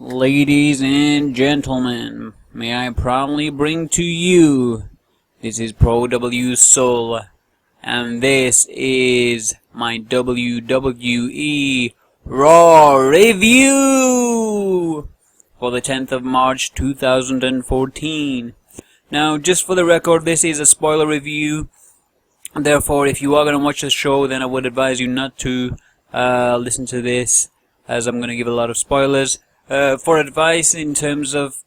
Ladies and gentlemen, may I proudly bring to you, this is Prowsul, and this is my WWE Raw review for the 10th of March 2014. Now, just for the record, this is a spoiler review, therefore if you are going to watch the show, then I would advise you not to listen to this, as I'm going to give a lot of spoilers. For advice in terms of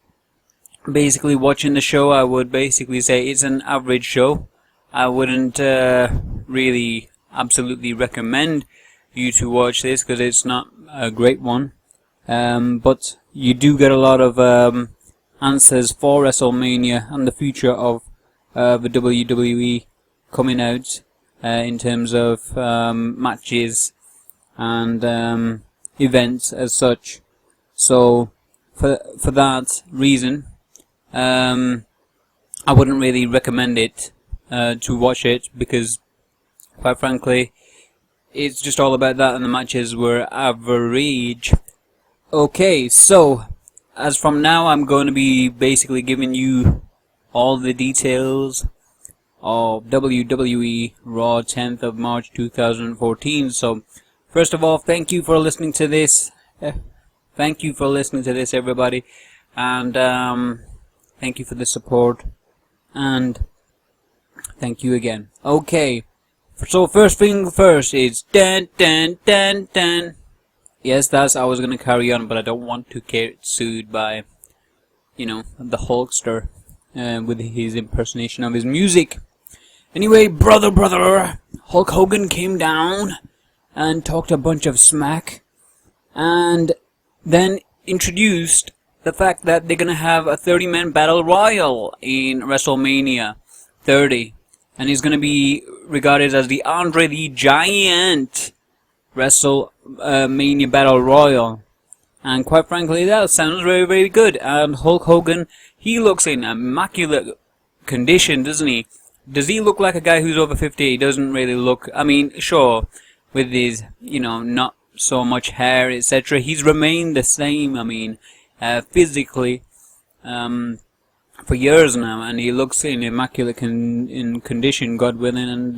basically watching the show, I would basically say it's an average show. I wouldn't really absolutely recommend you to watch this because it's not a great one. But you do get a lot of answers for WrestleMania and the future of the WWE coming out in terms of matches and events as such. So for that reason, I wouldn't really recommend it to watch it, because quite frankly it's just all about that and the matches were average. Okay, so as from now I'm going to be basically giving you all the details of WWE Raw 10th of March 2014. So first of all, thank you for listening to this. Thank you for listening to this, everybody, and thank you for the support, and thank you again. Okay, so first thing first is dun dun dun dun. Yes, I was gonna carry on, but I don't want to get sued by, the Hulkster with his impersonation of his music. Anyway, brother, Hulk Hogan came down and talked a bunch of smack, and then introduced the fact that they're gonna have a 30-man battle royal in WrestleMania 30, and he's gonna be regarded as the Andre the Giant WrestleMania battle royal. And quite frankly, that sounds very, very good. And Hulk Hogan, he looks in immaculate condition, doesn't he? Does he look like a guy who's over 50? He doesn't really look. I mean, sure, with his, not so much hair, etc. He's remained the same, physically, for years now, and he looks in immaculate condition, God willing, and,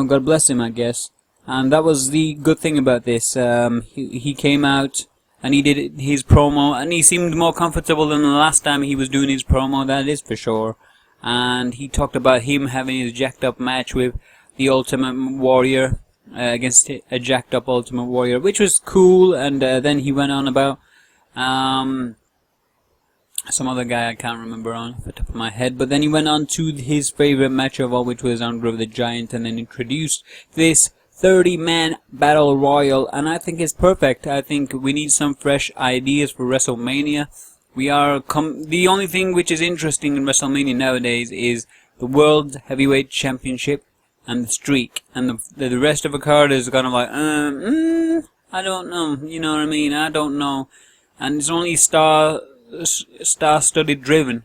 God bless him, I guess. And that was the good thing about this. He came out, and he did his promo, and he seemed more comfortable than the last time he was doing his promo, that is for sure. And he talked about him having his jacked up match with the Ultimate Warrior, against a jacked up Ultimate Warrior, which was cool. And then he went on about some other guy I can't remember on the top of my head, but then he went on to his favorite match of all, which was Andre the Giant, and then introduced this 30-man battle royal, and I think it's perfect. I think we need some fresh ideas for WrestleMania. The only thing which is interesting in WrestleMania nowadays is the World Heavyweight Championship and the streak, and the rest of the card is kind of like, I don't know, you know what I mean? I don't know, and it's only star-studded driven,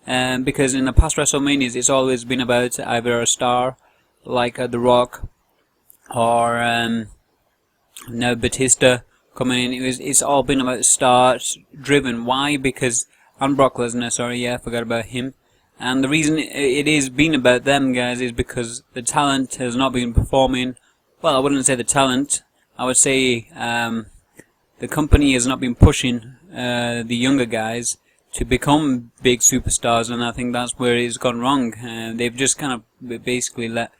because in the past WrestleManias it's always been about either a star like The Rock or now Batista coming in. It's all been about stars driven. Why? Because and Brock Lesnar, sorry, yeah, I forgot about him. And the reason it is been about them guys is because the talent has not been performing. Well, I wouldn't say the talent. I would say the company has not been pushing the younger guys to become big superstars, and I think that's where it's gone wrong. They've just kind of basically let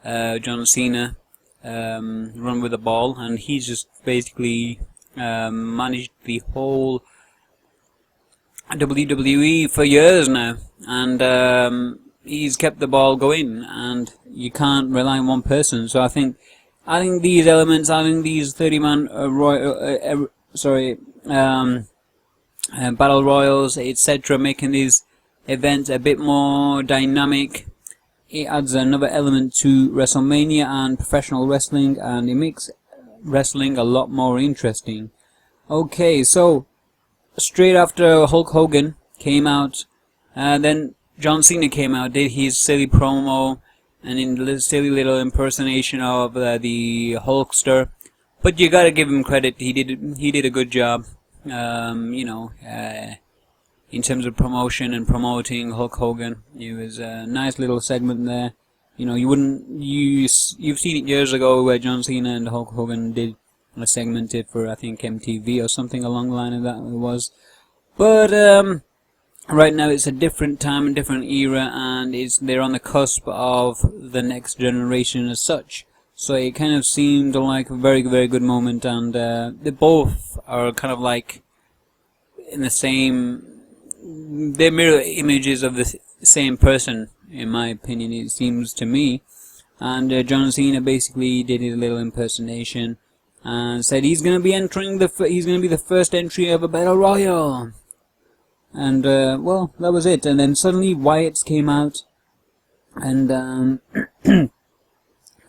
John Cena run with the ball, and he's just basically managed the whole WWE for years now, and he's kept the ball going, and you can't rely on one person. So I think these elements, these 30-man battle royals, etc., making these events a bit more dynamic. It adds another element to WrestleMania and professional wrestling, and it makes wrestling a lot more interesting. Okay, so straight after Hulk Hogan came out, then John Cena came out, did his silly promo, and in the silly little impersonation of the Hulkster. But you gotta give him credit, he did a good job. in terms of promotion and promoting Hulk Hogan. It was a nice little segment there. You've seen it years ago where John Cena and Hulk Hogan did a segment for, I think, MTV or something along the line of that it was. But right now it's a different time, a different era, and they're on the cusp of the next generation as such. So it kind of seemed like a very, very good moment, and they both are kind of like in the same. They're mirror images of the same person, in my opinion, it seems to me. And John Cena basically did his little impersonation and said he's going to be he's going to be the first entry of a battle royal. And well, that was it. And then suddenly Wyatt came out and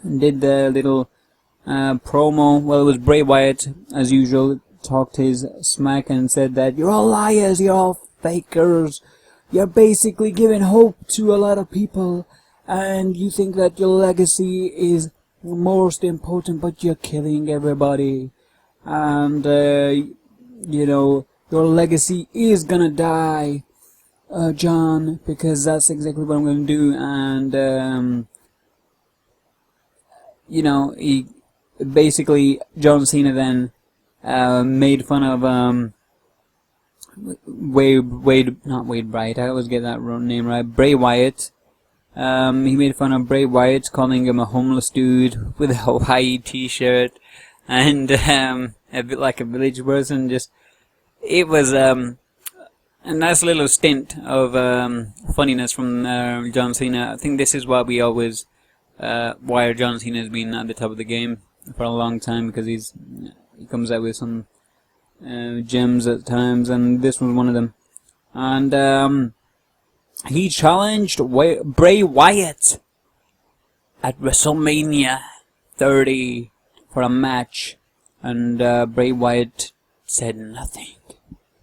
did the little promo. Well, it was Bray Wyatt, as usual, talked his smack and said that you're all liars, you're all fakers, you're basically giving hope to a lot of people, and you think that your legacy is most important, but you're killing everybody. And your legacy is gonna die, John, because that's exactly what I'm gonna do. And he basically, John Cena then made fun of not Wade Bright, I always get that name right, Bray Wyatt. He made fun of Bray Wyatt, calling him a homeless dude with a Hawaii t-shirt and a bit like a village person. It was a nice little stint of funniness from John Cena. I think this is why we always why John Cena has been at the top of the game for a long time, because he comes out with some gems at times, and this was one of them. And he challenged Bray Wyatt at WrestleMania 30 for a match, and Bray Wyatt said nothing.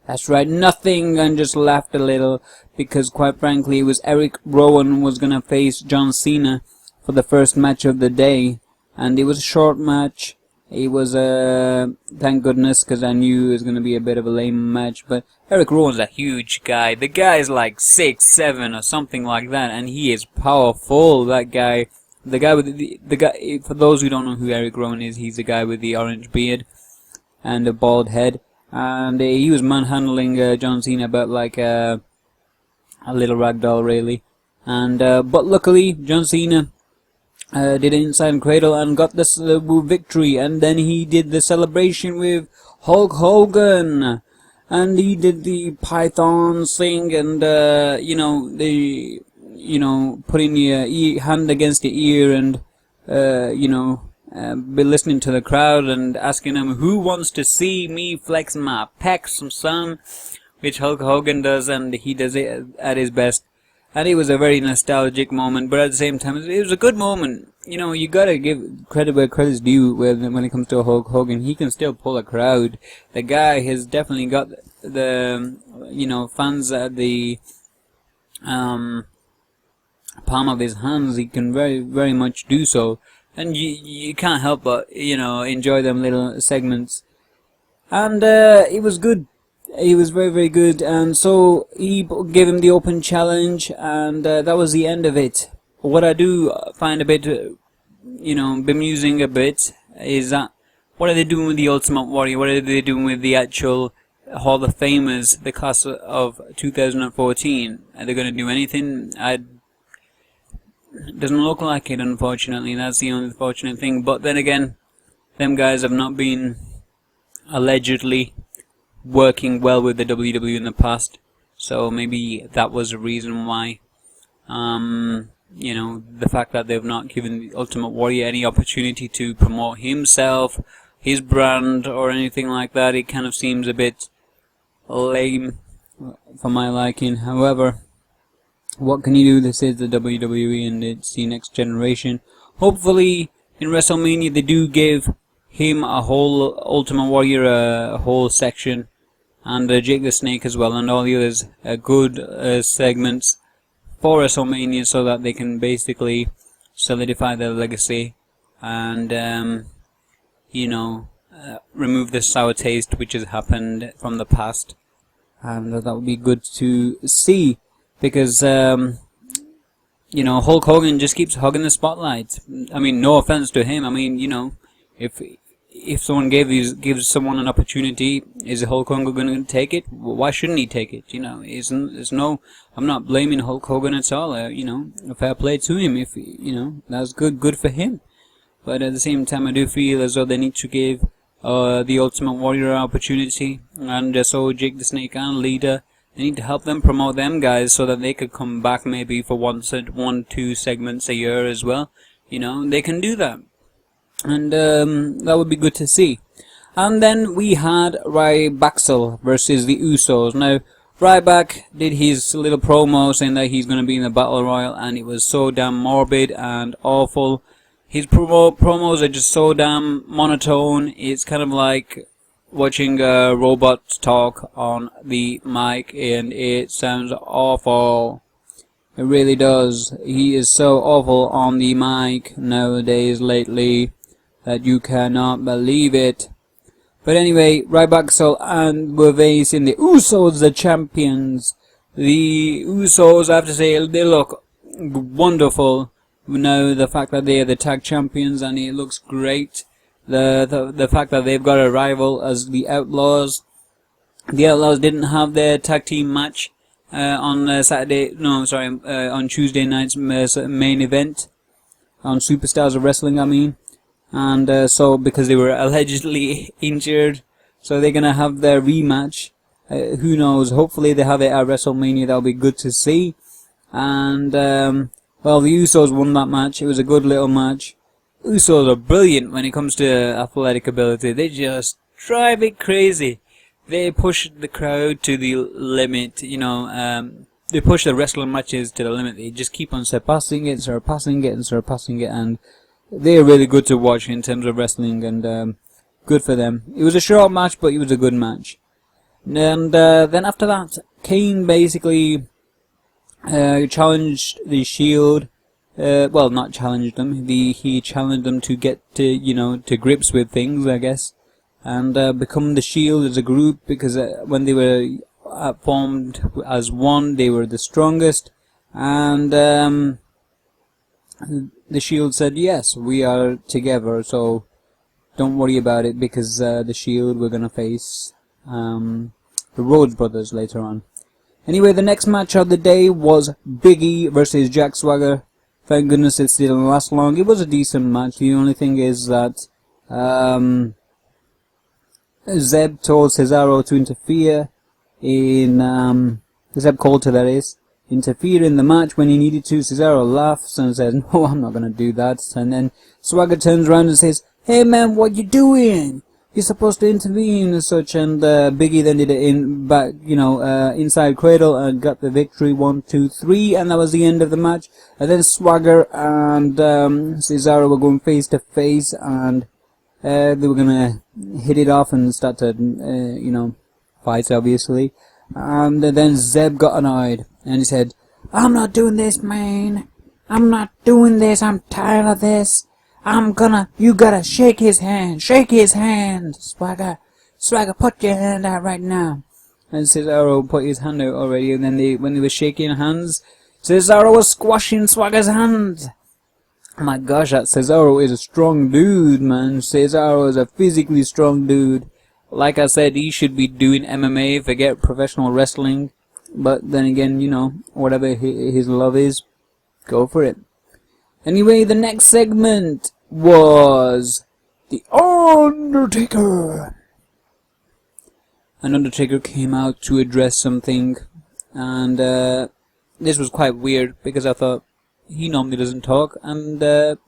That's right, nothing, and just laughed a little, because quite frankly it was Eric Rowan was gonna face John Cena for the first match of the day, and it was a short match. It was thank goodness, because I knew it was going to be a bit of a lame match. But Eric Rowan's a huge guy. The guy's like 6'7" or something like that, and he is powerful. That guy, the guy. For those who don't know who Eric Rowan is, he's the guy with the orange beard and a bald head, and he was manhandling John Cena about like a little ragdoll, really. And but luckily, John Cena did an inside cradle and got this victory, and then he did the celebration with Hulk Hogan, and he did the Python thing, and putting your hand against your ear and be listening to the crowd and asking them who wants to see me flex my pecs, son, which Hulk Hogan does, and he does it at his best. And it was a very nostalgic moment, but at the same time, it was a good moment. You gotta give credit where credit's due when it comes to Hulk Hogan. He can still pull a crowd. The guy has definitely got the, fans at the palm of his hands. He can very, very much do so. And you can't help but, enjoy them little segments. And it was good. He was very, very good, and so he gave him the open challenge, and that was the end of it. What I do find a bit, bemusing a bit, is that what are they doing with the Ultimate Warrior? What are they doing with the actual Hall of Famers, the class of 2014? Are they going to do anything? It doesn't look like it, unfortunately. That's the only unfortunate thing. But then again, them guys have not been allegedly working well with the WWE in the past, so maybe that was a reason why. The fact that they've not given the Ultimate Warrior any opportunity to promote himself, his brand, or anything like that, it kind of seems a bit lame for my liking. However, what can you do? This is the WWE, and it's the next generation. Hopefully, in WrestleMania, they do give him a whole Ultimate Warrior, a whole section, and Jake the Snake as well, and all the others, good segments for WrestleMania, so that they can basically solidify their legacy and remove the sour taste which has happened from the past, and that would be good to see, because you know, Hulk Hogan just keeps hogging the spotlight. I mean, no offense to him. I mean, you know, if someone gives someone an opportunity, is Hulk Hogan going to take it? Why shouldn't he take it? You know, I'm not blaming Hulk Hogan at all. You know, fair play to him. If you know, that's good for him. But at the same time, I do feel as though they need to give the Ultimate Warrior an opportunity, and so Jake the Snake and Lita. They need to help them promote them guys so that they could come back maybe for one, two segments a year as well. You know, they can do that. And that would be good to see. And then we had Prowsul versus the Usos. Now, Ryback did his little promo saying that he's going to be in the Battle Royal, and it was so damn morbid and awful. His promos are just so damn monotone. It's kind of like watching a robot talk on the mic, and it sounds awful. It really does. He is so awful on the mic nowadays lately that you cannot believe it. But anyway, Prowsul and Wwe in the Usos, the champions. The Usos, I have to say, they look wonderful. Now the fact that they are the tag champions, and it looks great. The fact that they've got a rival as the Outlaws. The Outlaws didn't have their tag team match on on Tuesday night's main event on Superstars of Wrestling, I mean, and so because they were allegedly injured, so they're gonna have their rematch. Who knows? Hopefully they have it at WrestleMania. That'll be good to see. And well, the Usos won that match. It was a good little match. Usos are brilliant when it comes to athletic ability. They just drive it crazy. They push the crowd to the limit, you know. They push the wrestling matches to the limit. They just keep on surpassing it, and they're really good to watch in terms of wrestling, and good for them. It was a short match, but it was a good match. And then after that, Kane basically challenged the Shield. Well, not challenged them. He challenged them to get to grips with things, I guess, and become the Shield as a group, because when they were formed as one, they were the strongest. And the Shield said, yes, we are together, so don't worry about it, because the Shield, we're gonna face the Rhodes Brothers later on. Anyway, the next match of the day was Big E versus Jack Swagger. Thank goodness it didn't last long. It was a decent match. The only thing is that Zeb told Cesaro to interfere in Zeb Coulter, that is, interfere in the match when he needed to. Cesaro laughs and says, no, I'm not gonna do that. And then Swagger turns around and says, hey man, what you doing? You're supposed to intervene and such. And Big E then did it inside cradle and got the victory. 1, 2, 3, and that was the end of the match. And then Swagger and Cesaro were going face to face, and they were gonna hit it off and start to fight, obviously. And then Zeb got annoyed and he said, I'm not doing this, man. I'm not doing this. I'm tired of this. You gotta shake his hand. Shake his hand, Swagger. Swagger, put your hand out right now. And Cesaro put his hand out already, and then when they were shaking hands, Cesaro was squashing Swagger's hand. Oh my gosh, that Cesaro is a strong dude, man. Cesaro is a physically strong dude. Like I said, he should be doing MMA, forget professional wrestling. But then again, whatever his love is, go for it. Anyway, the next segment was The Undertaker. An Undertaker came out to address something, and this was quite weird, because I thought, he normally doesn't talk, and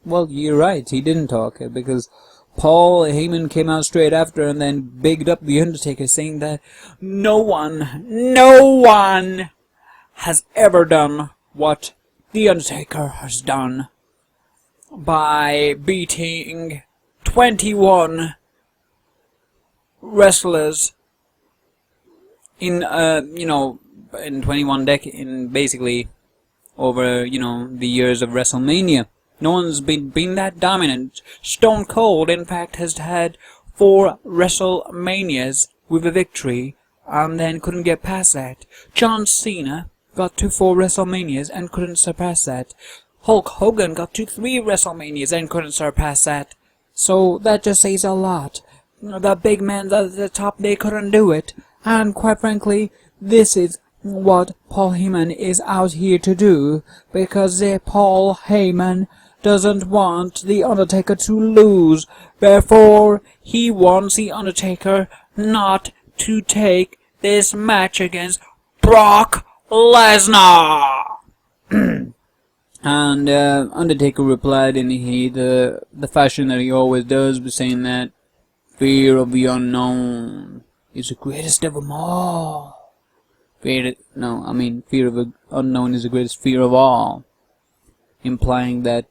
well, you're right, he didn't talk, because Paul Heyman came out straight after and then bigged up The Undertaker, saying that no one has ever done what The Undertaker has done by beating 21 wrestlers in 21 in basically over the years of WrestleMania. No one's been that dominant. Stone Cold, in fact, has had 4 WrestleManias with a victory, and then couldn't get past that. John Cena got to 4 WrestleManias and couldn't surpass that. Hulk Hogan got to 3 WrestleManias and couldn't surpass that. So that just says a lot. That big man at the top, they couldn't do it. And quite frankly, this is what Paul Heyman is out here to do, because Paul Heyman doesn't want The Undertaker to lose. Therefore, he wants The Undertaker not to take this match against Brock Lesnar. And Undertaker replied in the fashion that he always does, by saying that fear of the unknown is the greatest of them all. Fear of the unknown is the greatest fear of all. Implying that,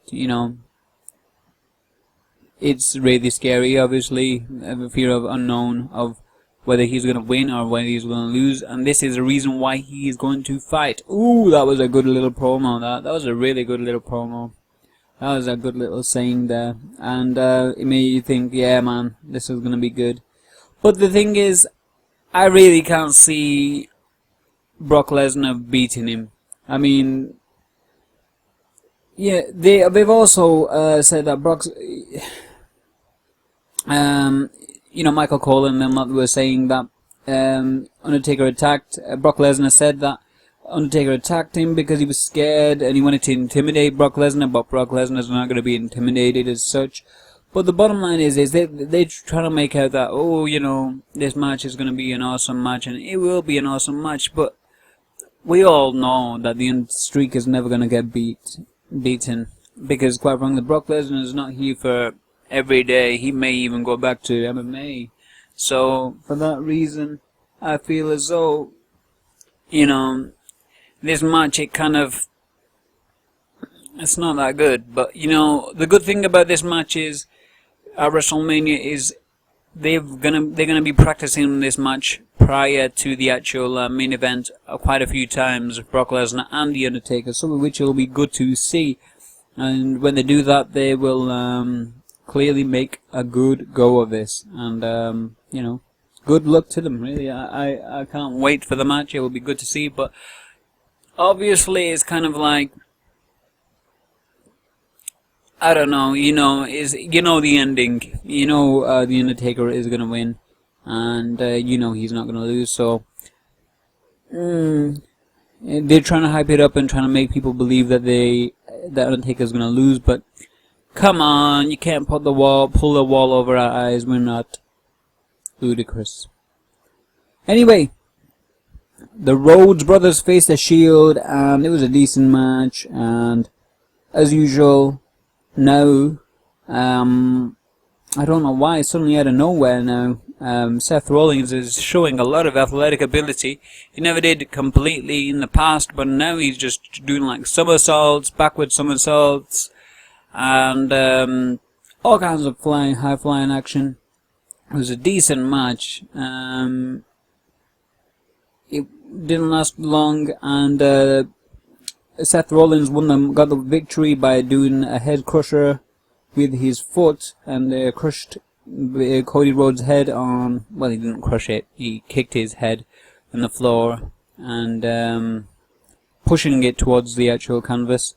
it's really scary, obviously, the fear of unknown, of whether he's going to win or whether he's going to lose, and this is the reason why he is going to fight. Ooh, that was a good little promo, that was a really good little promo. That was a good little saying there, and it made you think, yeah man, this is going to be good. But the thing is, I really can't see Brock Lesnar beating him. I mean, yeah, they've also said that Brock's... Michael Cole and them were saying that Undertaker attacked... Brock Lesnar said that Undertaker attacked him because he was scared and he wanted to intimidate Brock Lesnar, but Brock Lesnar's not going to be intimidated as such. But the bottom line is they're trying to make out that, this match is going to be an awesome match, and it will be an awesome match, but we all know that the streak is never going to get beaten, because quite frankly, Brock Lesnar is not here for every day. He may even go back to MMA. So, for that reason, I feel as though, this match, it's not that good. But, the good thing about this match is, at WrestleMania, is they're gonna be practicing this match prior to the actual main event quite a few times, Brock Lesnar and The Undertaker, some of which will be good to see. And when they do that, they will clearly make a good go of this. And, good luck to them, really. I can't wait for the match. It will be good to see, but obviously it's kind of like, I don't know, the ending. The Undertaker is going to win, and he's not going to lose, so they're trying to hype it up and trying to make people believe that Undertaker is going to lose, but come on, you can't pull the wall over our eyes. We're not ludicrous. Anyway, the Rhodes brothers faced the Shield, and it was a decent match, and as usual, now, I don't know why, suddenly out of nowhere now, Seth Rollins is showing a lot of athletic ability. He never did completely in the past, but now he's just doing like somersaults, backward somersaults, and all kinds of high flying action. It was a decent match. It didn't last long, and Seth Rollins got the victory by doing a head crusher with his foot, and crushed Cody Rhodes' head on... Well, he didn't crush it. He kicked his head on the floor and pushing it towards the actual canvas,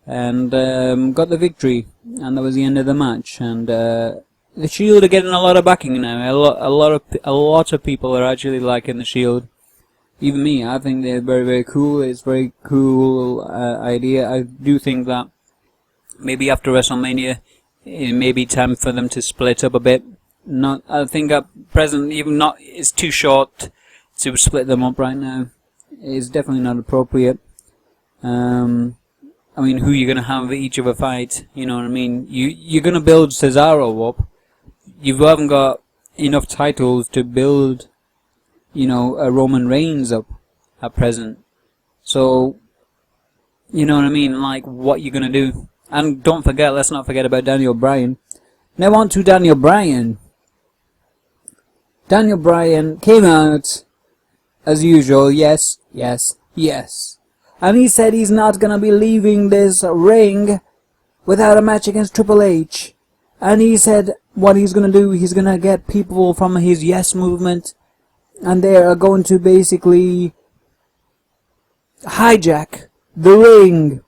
and got the victory. And that was the end of the match. And the Shield are getting a lot of backing now. A lot of people are actually liking the Shield. Even me, I think they're very, very cool. It's a very cool idea. I do think that maybe after WrestleMania, it may be time for them to split up a bit. I think at present, it's too short to split them up right now. It's definitely not appropriate. Who are you going to have each of a fight? You know what I mean? You're going to build Cesaro up. You haven't got enough titles to build a Roman Reigns up at present. So, you know what I mean? Like, what you gonna do? And let's not forget about Daniel Bryan. Now on to Daniel Bryan. Daniel Bryan came out, as usual, yes. And he said he's not gonna be leaving this ring without a match against Triple H. And he said what he's gonna do, he's gonna get people from his Yes movement, and they are going to basically hijack the ring.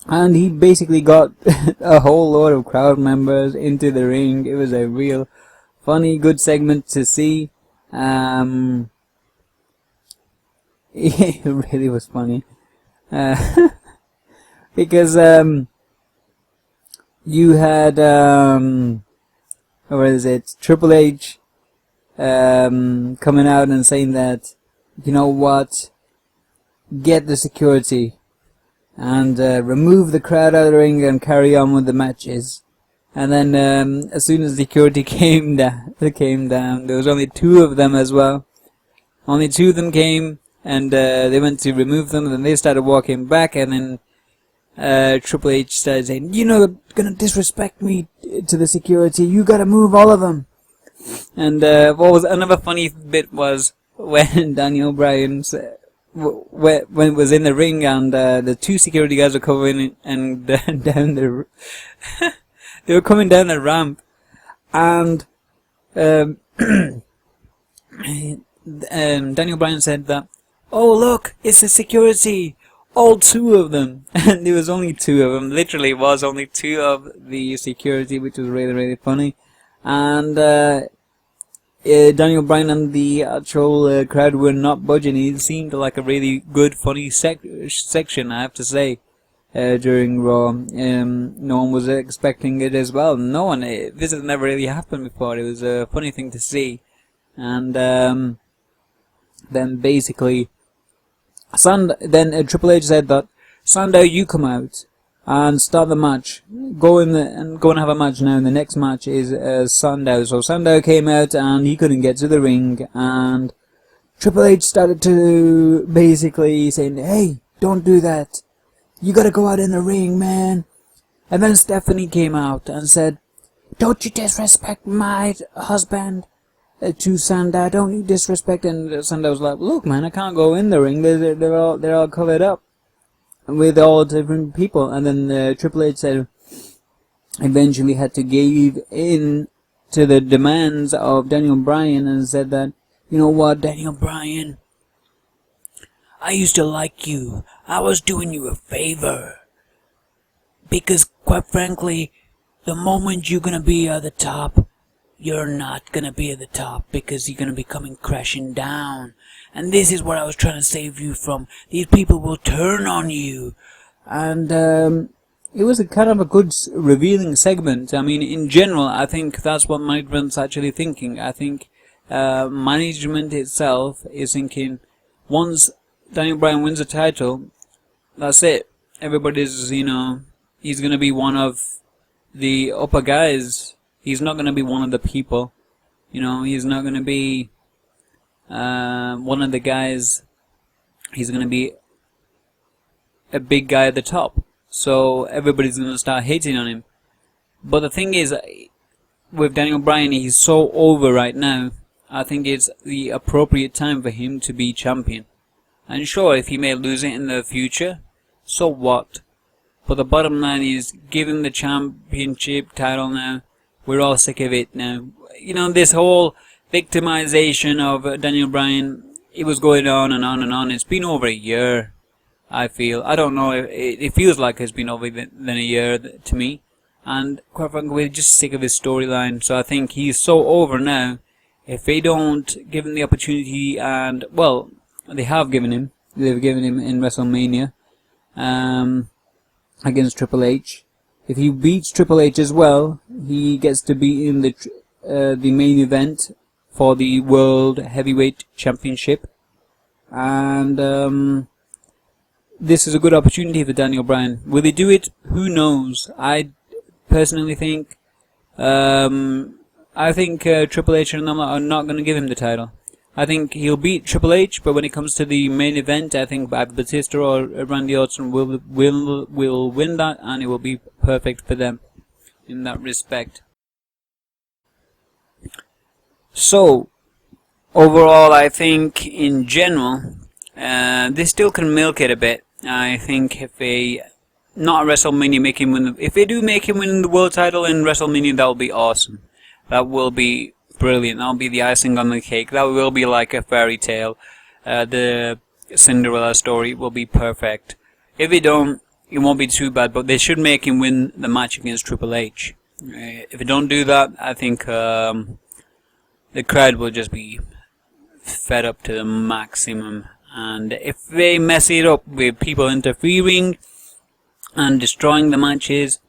And he basically got a whole load of crowd members into the ring. It was a real funny, good segment to see. It really was funny. Because you had what is it, Triple H coming out and saying that, you know what, get the security and remove the crowd out of the ring and carry on with the matches. And then as soon as security came down, there was only 2 of them as well. Only 2 of them came, and they went to remove them, and then they started walking back, and then Triple H started saying, "You're not gonna disrespect me to the security. You gotta move all of them." And what was another funny bit was when Daniel Bryan when it was in the ring, and the 2 security guys were coming and down the they were coming down the ramp, and Daniel Bryan said that, "Oh look, it's the security, all 2 of them," and there was only 2 of them. Literally, it was only 2 of the security, which was really, really funny. And Daniel Bryan and the actual crowd were not budging. It seemed like a really good, funny section, I have to say, during Raw. No one was expecting it as well. No one. This has never really happened before. It was a funny thing to see. And then basically, Triple H said that, "Sandow, you come out and start the match. Go and have a match now." And the next match is Sandow. So Sandow came out and he couldn't get to the ring, and Triple H started to basically saying, "Hey, don't do that. You gotta go out in the ring, man." And then Stephanie came out and said, "Don't you disrespect my husband." To Sandow, "Don't you disrespect." And Sandow was like, "Look, man, I can't go in the ring. They're all covered up with all different people." And then Triple H said, eventually had to give in to the demands of Daniel Bryan, and said that, "You know what, Daniel Bryan, I used to like you. I was doing you a favor. Because, quite frankly, the moment you're gonna be at the top, you're not gonna be at the top, because you're gonna be coming crashing down. And this is what I was trying to save you from. These people will turn on you." And it was a kind of a good revealing segment. I mean, in general, I think that's what management's actually thinking. I think management itself is thinking, once Daniel Bryan wins the title, that's it. Everybody's, he's gonna be one of the upper guys. He's not going to be one of the people, he's not going to be one of the guys. He's going to be a big guy at the top. So everybody's going to start hating on him. But the thing is, with Daniel Bryan, he's so over right now. I think it's the appropriate time for him to be champion. And sure, if he may lose it in the future, so what? But the bottom line is, give him the championship title now. We're all sick of it now. This whole victimization of Daniel Bryan, it was going on and on and on. It's been over a year, I feel. I don't know, it feels like it's been over than a year to me. And quite frankly, we're just sick of his storyline. So I think he's so over now. If they don't give him the opportunity, and, well, they have given him. They've given him in WrestleMania against Triple H. If he beats Triple H as well, he gets to be in the main event for the World Heavyweight Championship. And this is a good opportunity for Daniel Bryan. Will he do it? Who knows? I personally think Triple H and them are not going to give him the title. I think he'll beat Triple H, but when it comes to the main event, I think Batista or Randy Orton will win that, and it will be perfect for them in that respect. So, overall, I think in general, they still can milk it a bit. I think if they not at WrestleMania, make him win. If they do make him win the world title in WrestleMania, that will be awesome. That will be brilliant. That'll be the icing on the cake. That will be like a fairy tale. The Cinderella story will be perfect. If they don't, it won't be too bad. But they should make him win the match against Triple H. If they don't do that, I think the crowd will just be fed up to the maximum. And if they mess it up with people interfering and destroying the matches,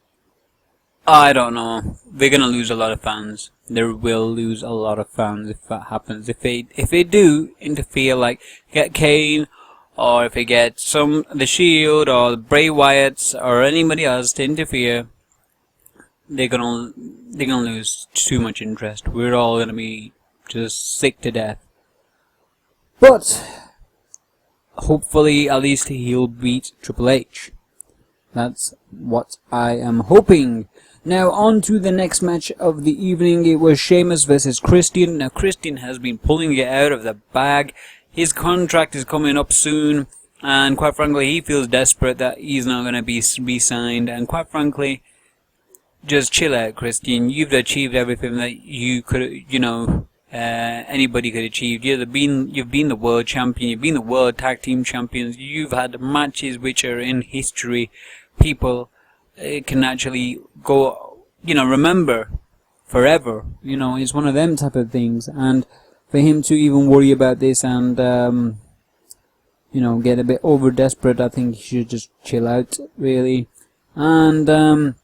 I don't know. They're gonna lose a lot of fans. They will lose a lot of fans if that happens. If they do interfere, like get Kane, or if they get the Shield or the Bray Wyatts or anybody else to interfere, they're gonna lose too much interest. We're all gonna be just sick to death. But hopefully, at least he'll beat Triple H. That's what I am hoping. Now, on to the next match of the evening. It was Sheamus versus Christian. Now, Christian has been pulling it out of the bag. His contract is coming up soon, and quite frankly, he feels desperate that he's not going to be re-signed. And quite frankly, just chill out, Christian. You've achieved everything that you could, anybody could achieve. You've been the world champion. You've been the world tag team champions. You've had matches which are in history. People can actually go, remember forever. It's one of them type of things. And for him to even worry about this and, get a bit over desperate, I think he should just chill out, really. And,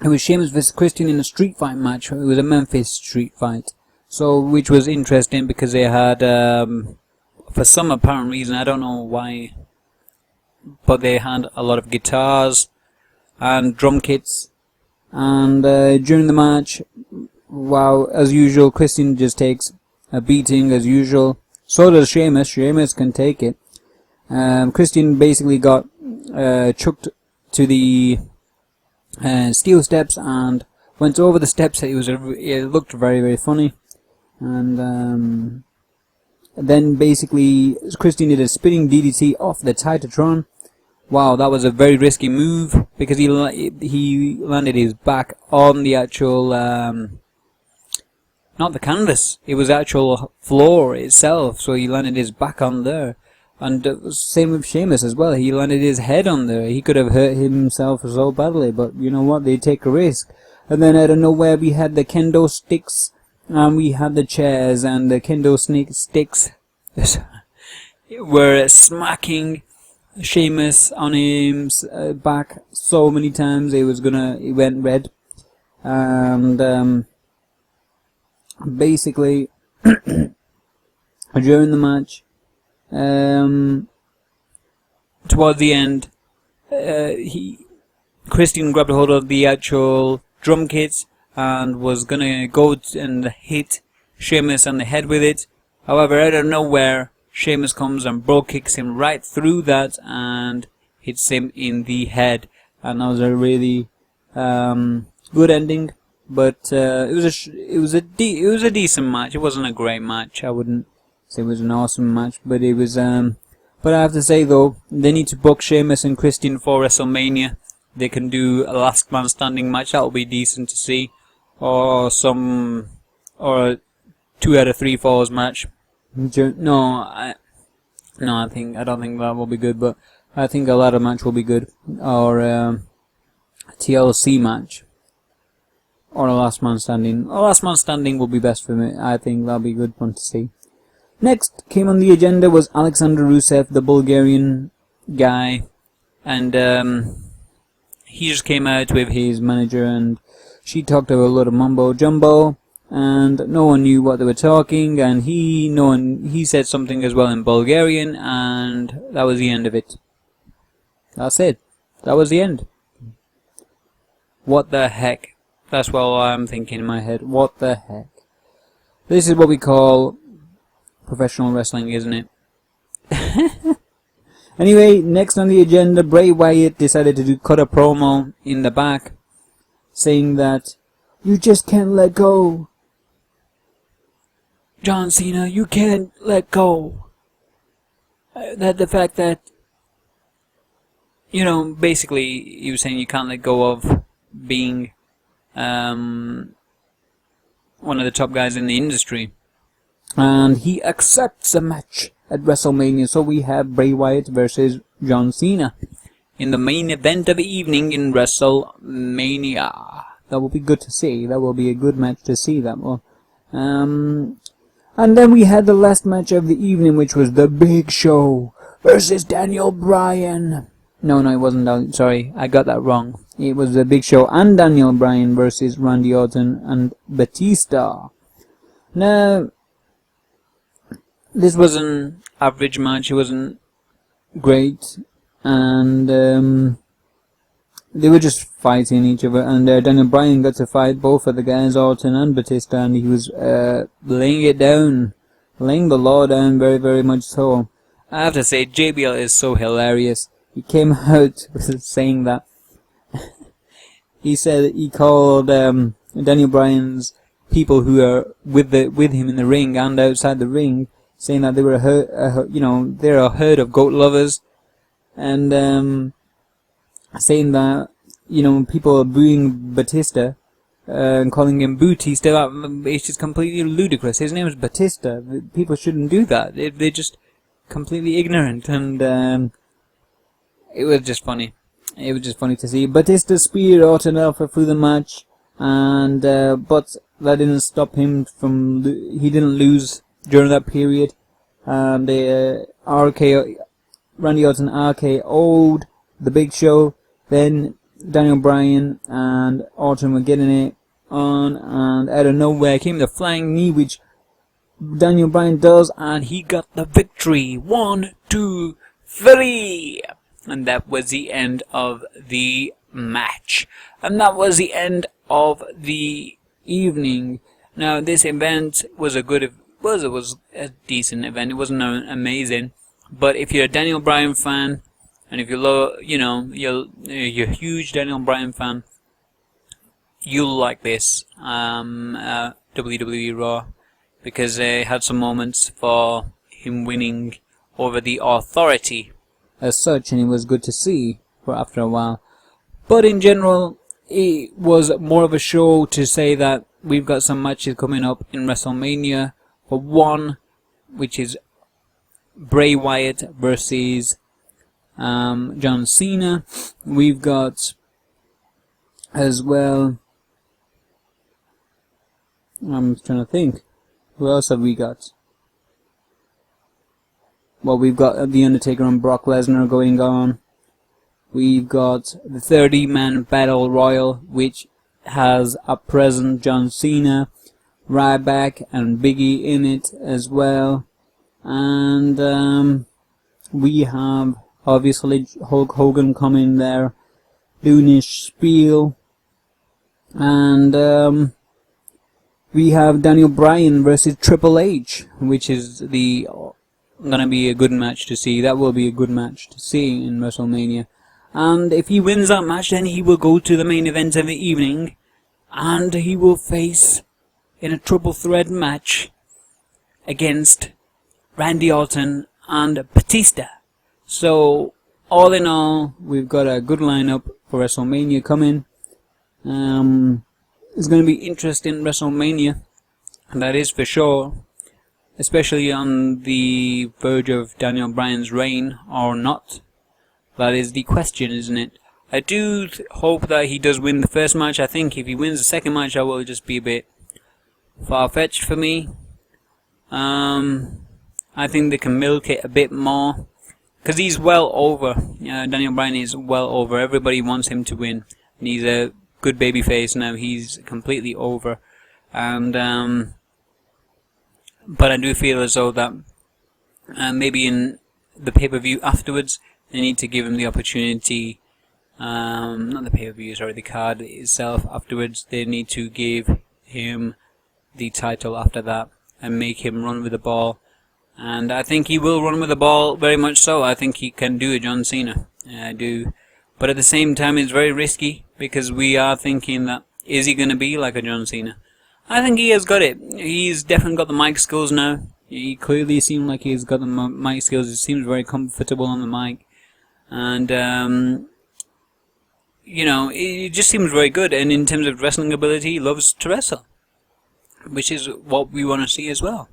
it was Sheamus vs Christian in a street fight match. It was a Memphis street fight. So, which was interesting because they had, for some apparent reason, I don't know why, but they had a lot of guitars and drum kits. And during the match, wow, as usual, Christian just takes a beating as usual. So does Sheamus. Sheamus can take it. Christian basically got chucked to the steel steps and went over the steps. It looked very, very funny. And then basically Christian did a spinning DDT off the Titatron. Wow, that was a very risky move because he landed his back on the actual not the canvas. It was the actual floor itself. So he landed his back on there. And same with Sheamus as well. He landed his head on there. He could have hurt himself so badly, but you know what? They take a risk. And then out of nowhere, we had the kendo sticks, and we had the chairs, and the kendo sticks were smacking Sheamus on his back so many times. It went red. And basically, during the match, towards the end, Christian grabbed a hold of the actual drum kit and was gonna go and hit Sheamus on the head with it. However, out of nowhere, Sheamus comes and bro kicks him right through that and hits him in the head. And that was a really good ending. But it was a decent match. It wasn't a great match. I wouldn't say it was an awesome match, but it was. But I have to say though, they need to book Sheamus and Christian for WrestleMania. They can do a last man standing match. That will be decent to see, or a 2 out of 3 falls match. I don't think that will be good, but I think a ladder match will be good, or a TLC match, or a last man standing. A last man standing will be best for me. I think that'll be a good one to see. Next came on the agenda was Alexander Rusev, the Bulgarian guy, and he just came out with his manager, and she talked about a lot of mumbo jumbo, and no one knew what they were talking, and he said something as well in Bulgarian, and that was the end of it. That's it. That was the end. What the heck? That's what I'm thinking in my head. What the heck? This is what we call professional wrestling, isn't it? Anyway, next on the agenda, Bray Wyatt decided to cut a promo in the back, saying that you just can't let go. John Cena, you can't let go. That the fact that you know, basically, he was saying you can't let go of being one of the top guys in the industry. And he accepts a match at WrestleMania. So we have Bray Wyatt versus John Cena in the main event of the evening in WrestleMania. That will be good to see. That will be a good match to see, that one. And then we had the last match of the evening, which was The Big Show versus Daniel Bryan. No, it wasn't. Sorry, I got that wrong. It was The Big Show and Daniel Bryan versus Randy Orton and Batista. Now, this was an average match. It wasn't great, and they were just fighting each other. And Daniel Bryan got to fight both of the guys, Orton and Batista, and he was laying the law down very, very much so. I have to say, JBL is so hilarious. He came out saying that. He said he called Daniel Bryan's people who are with him in the ring and outside the ring, saying that they were they're a herd of goat lovers, and saying that people are booing Batista and calling him Bootista. It's just completely ludicrous. His name is Batista. People shouldn't do that. They're just completely ignorant, and it was just funny. It was just funny to see. Batista speared Orton Alpha through the match, and but that didn't stop him from. He didn't lose during that period. Randy Orton RKO'd The Big Show. Then Daniel Bryan and Orton were getting it on, and out of nowhere came the flying knee, which Daniel Bryan does, and he got the victory. 1, 2, 3. And that was the end of the match. And that was the end of the evening. Now, this event was it was a decent event. It wasn't amazing. But if you're a Daniel Bryan fan, and if you're a huge Daniel Bryan fan, you'll like this WWE Raw, because they had some moments for him winning over the Authority as such, and it was good to see for after a while. But in general, it was more of a show to say that we've got some matches coming up in WrestleMania. For one, which is Bray Wyatt versus John Cena. We've got as well, I'm trying to think, who else have we got? Well, we've got The Undertaker and Brock Lesnar going on. We've got the 30-man Battle Royal, which has at present John Cena, Ryback and Biggie in it as well. And we have obviously Hulk Hogan coming there, doing his spiel. And we have Daniel Bryan versus Triple H, which is gonna be a good match to see. That will be a good match to see in WrestleMania. And if he wins that match, then he will go to the main event of the evening, and he will face in a triple threat match against Randy Orton and Batista. So, all in all, we've got a good lineup for WrestleMania coming. It's going to be interesting WrestleMania, and that is for sure. Especially on the verge of Daniel Bryan's reign or not. That is the question, isn't it? I do hope that he does win the first match. I think if he wins the second match, that will just be a bit far-fetched for me. I think they can milk it a bit more, because he's well over. Daniel Bryan is well over. Everybody wants him to win, and he's a good babyface now. He's completely over, and but I do feel as though that maybe in the pay-per-view afterwards, they need to give him the opportunity. Not the pay-per-view, sorry, the card itself afterwards. They need to give him the title after that and make him run with the ball. And I think he will run with the ball, very much so. I think he can do a John Cena. I do. But at the same time, it's very risky, because we are thinking that, is he going to be like a John Cena? I think he has got it. He's definitely got the mic skills now. He clearly seems like he's got the mic skills. He seems very comfortable on the mic. and you know, it just seems very good. And in terms of wrestling ability, he loves to wrestle, which is what we want to see as well.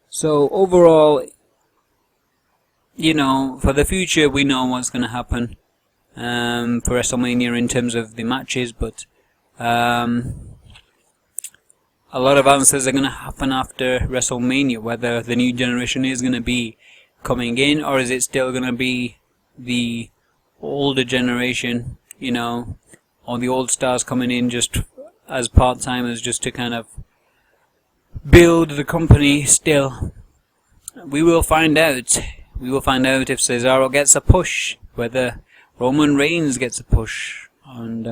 So overall, you know, for the future, we know what's going to happen for WrestleMania in terms of the matches, but a lot of answers are going to happen after WrestleMania, whether the new generation is going to be coming in, or is it still going to be the older generation, you know, or the old stars coming in just as part-timers, just to kind of build the company still. We will find out. We will find out if Cesaro gets a push, whether Roman Reigns gets a push, and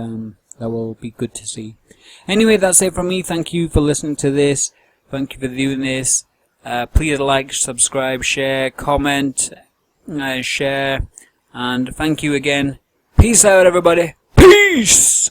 that will be good to see. Anyway, that's it from me. Thank you for listening to this. Thank you for doing this. Please like, subscribe, share, comment, share, and thank you again. Peace out, everybody. Peace!